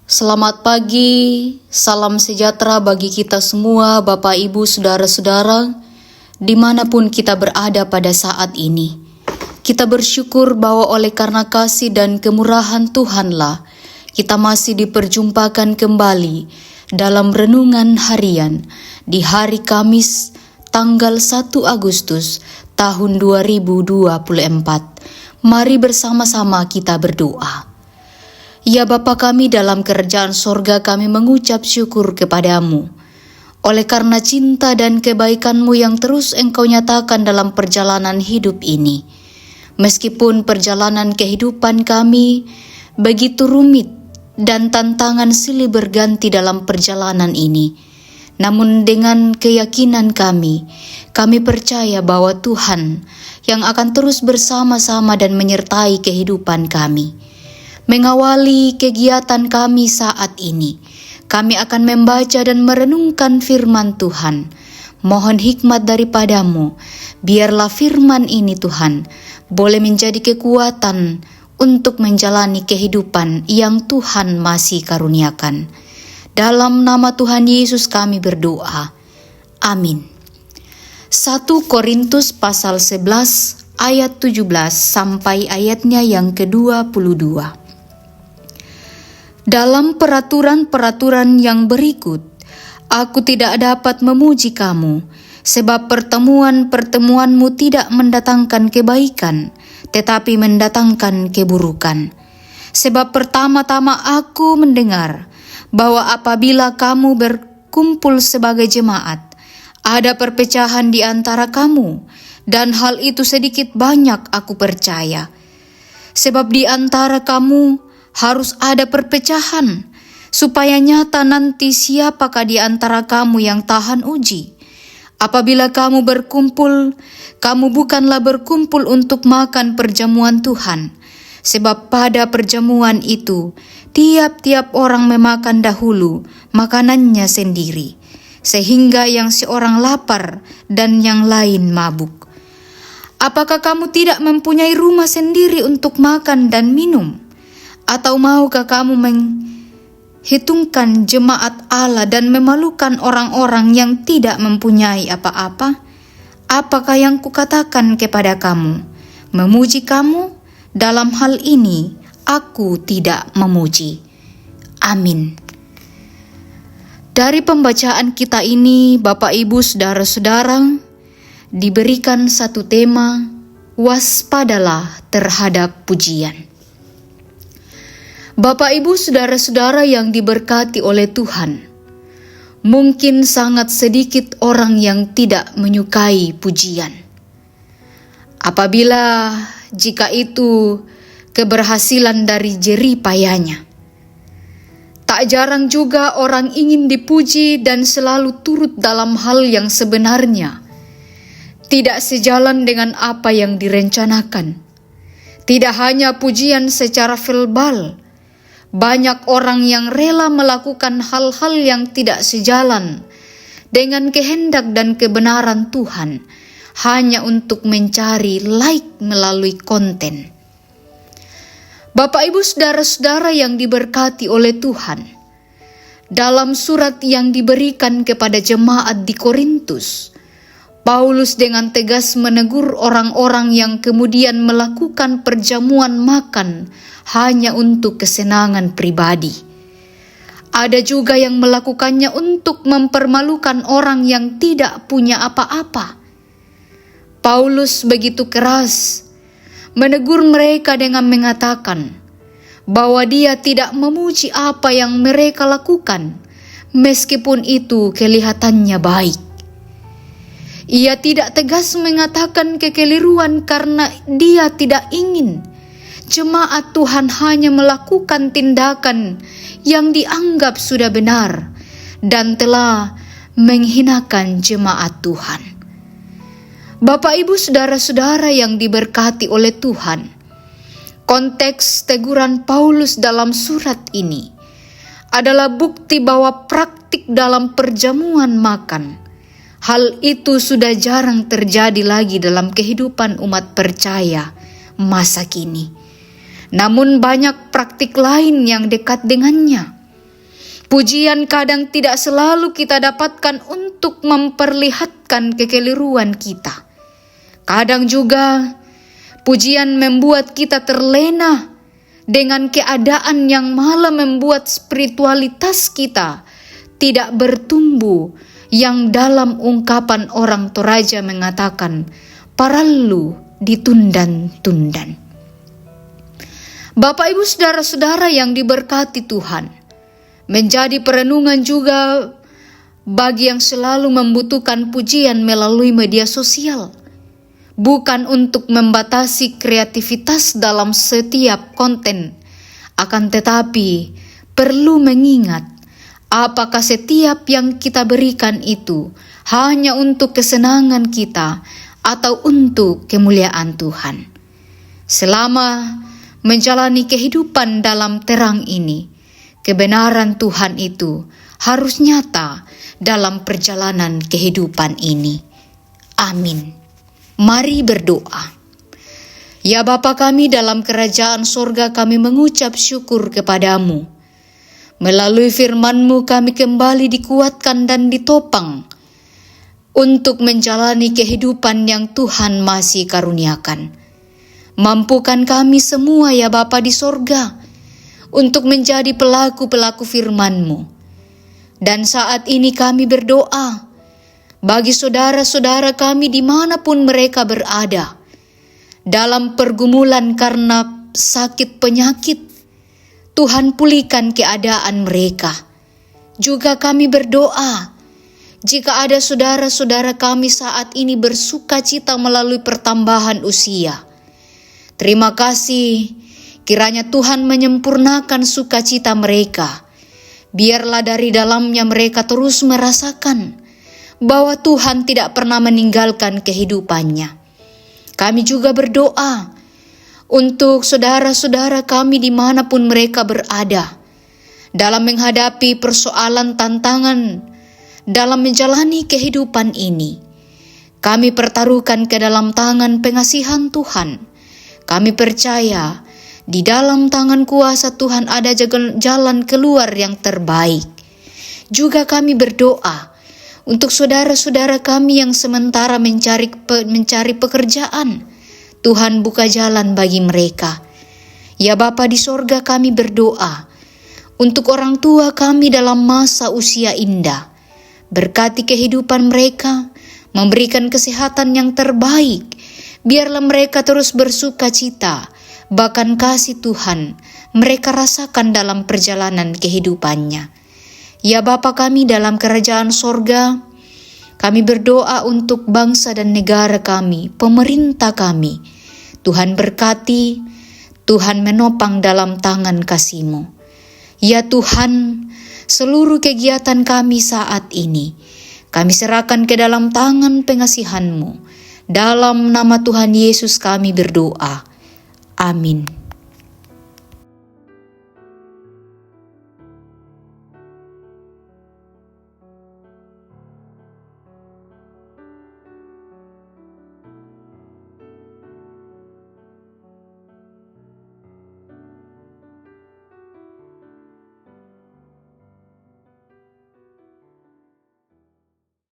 Selamat pagi, salam sejahtera bagi kita semua, Bapak, Ibu, Saudara-saudara, dimanapun kita berada pada saat ini. Kita bersyukur bahwa oleh karena kasih dan kemurahan Tuhanlah, kita masih diperjumpakan kembali dalam renungan harian di hari Kamis, tanggal 1 Agustus tahun 2024. Mari bersama-sama kita berdoa. Ya Bapa kami dalam kerajaan sorga, kami mengucap syukur kepadamu. Oleh karena cinta dan kebaikanmu yang terus Engkau nyatakan dalam perjalanan hidup ini. Meskipun perjalanan kehidupan kami begitu rumit dan tantangan silih berganti dalam perjalanan ini. Namun dengan keyakinan kami percaya bahwa Tuhan yang akan terus bersama-sama dan menyertai kehidupan kami. Mengawali kegiatan kami saat ini, kami akan membaca dan merenungkan firman Tuhan. Mohon hikmat daripadamu, biarlah firman ini Tuhan boleh menjadi kekuatan untuk menjalani kehidupan yang Tuhan masih karuniakan. Dalam nama Tuhan Yesus kami berdoa. Amin. 1 Korintus pasal 11 ayat 17 sampai ayatnya yang ke-22. Dalam peraturan-peraturan yang berikut, aku tidak dapat memuji kamu, sebab pertemuan-pertemuanmu tidak mendatangkan kebaikan, tetapi mendatangkan keburukan. Sebab pertama-tama aku mendengar bahwa apabila kamu berkumpul sebagai jemaat, ada perpecahan di antara kamu, dan hal itu sedikit banyak aku percaya. Sebab di antara kamu harus ada perpecahan, supaya nyata nanti siapakah di antara kamu yang tahan uji. Apabila kamu berkumpul, kamu bukanlah berkumpul untuk makan perjamuan Tuhan, sebab pada perjamuan itu, tiap-tiap orang memakan dahulu makanannya sendiri, sehingga yang seorang lapar dan yang lain mabuk. Apakah kamu tidak mempunyai rumah sendiri untuk makan dan minum? Atau maukah kamu menghitungkan jemaat Allah dan memalukan orang-orang yang tidak mempunyai apa-apa? Apakah yang kukatakan kepada kamu? Memuji kamu? Dalam hal ini, aku tidak memuji. Amin. Dari pembacaan kita ini, Bapak, Ibu, Saudara-saudara, diberikan satu tema, waspadalah terhadap pujian. Bapak, Ibu, Saudara-saudara yang diberkati oleh Tuhan, mungkin sangat sedikit orang yang tidak menyukai pujian. Apabila jika itu keberhasilan dari jerih payahnya. Tak jarang juga orang ingin dipuji dan selalu turut dalam hal yang sebenarnya tidak sejalan dengan apa yang direncanakan. Tidak hanya pujian secara verbal, banyak orang yang rela melakukan hal-hal yang tidak sejalan dengan kehendak dan kebenaran Tuhan hanya untuk mencari like melalui konten. Bapak, Ibu, Saudara-saudara yang diberkati oleh Tuhan, dalam surat yang diberikan kepada jemaat di Korintus, Paulus dengan tegas menegur orang-orang yang kemudian melakukan perjamuan makan hanya untuk kesenangan pribadi. Ada juga yang melakukannya untuk mempermalukan orang yang tidak punya apa-apa. Paulus begitu keras menegur mereka dengan mengatakan bahwa dia tidak memuji apa yang mereka lakukan, meskipun itu kelihatannya baik. Ia tidak tegas mengatakan kekeliruan karena dia tidak ingin jemaat Tuhan hanya melakukan tindakan yang dianggap sudah benar dan telah menghinakan jemaat Tuhan. Bapak, Ibu, Saudara-saudara yang diberkati oleh Tuhan, konteks teguran Paulus dalam surat ini adalah bukti bahwa praktik dalam perjamuan makan, hal itu sudah jarang terjadi lagi dalam kehidupan umat percaya masa kini. Namun banyak praktik lain yang dekat dengannya. Pujian kadang tidak selalu kita dapatkan untuk memperlihatkan kekeliruan kita. Kadang juga pujian membuat kita terlena dengan keadaan yang malah membuat spiritualitas kita tidak bertumbuh, yang dalam ungkapan orang Toraja mengatakan, parallu ditundan-tundan. Bapak Ibu saudara-saudara yang diberkati Tuhan, menjadi perenungan juga bagi yang selalu membutuhkan pujian melalui media sosial. Bukan untuk membatasi kreativitas dalam setiap konten, akan tetapi perlu mengingat apakah setiap yang kita berikan itu hanya untuk kesenangan kita atau untuk kemuliaan Tuhan. Selama menjalani kehidupan dalam terang ini, kebenaran Tuhan itu harus nyata dalam perjalanan kehidupan ini. Amin. Mari berdoa. Ya Bapa kami dalam kerajaan sorga, kami mengucap syukur kepadamu. Melalui firman-Mu kami kembali dikuatkan dan ditopang untuk menjalani kehidupan yang Tuhan masih karuniakan. Mampukan kami semua ya Bapa di sorga untuk menjadi pelaku-pelaku firman-Mu. Dan saat ini kami berdoa bagi saudara-saudara kami dimanapun mereka berada, dalam pergumulan karena sakit penyakit, Tuhan pulihkan keadaan mereka. Juga kami berdoa, jika ada saudara-saudara kami saat ini bersuka cita melalui pertambahan usia, terima kasih, kiranya Tuhan menyempurnakan sukacita mereka. Biarlah dari dalamnya mereka terus merasakan bahwa Tuhan tidak pernah meninggalkan kehidupannya. Kami juga berdoa untuk saudara-saudara kami dimanapun mereka berada, dalam menghadapi persoalan tantangan dalam menjalani kehidupan ini. Kami pertaruhkan ke dalam tangan pengasihan Tuhan. Kami percaya di dalam tangan kuasa Tuhan ada jalan keluar yang terbaik. Juga kami berdoa untuk saudara-saudara kami yang sementara mencari pekerjaan. Tuhan buka jalan bagi mereka. Ya Bapa di sorga, kami berdoa untuk orang tua kami dalam masa usia indah. Berkati kehidupan mereka, memberikan kesehatan yang terbaik. Biarlah mereka terus bersuka cita, bahkan kasih Tuhan mereka rasakan dalam perjalanan kehidupannya. Ya Bapa kami dalam kerajaan sorga, kami berdoa untuk bangsa dan negara kami, pemerintah kami. Tuhan berkati, Tuhan menopang dalam tangan kasih-Mu. Ya Tuhan, seluruh kegiatan kami saat ini, kami serahkan ke dalam tangan pengasihan-Mu. Dalam nama Tuhan Yesus kami berdoa. Amin.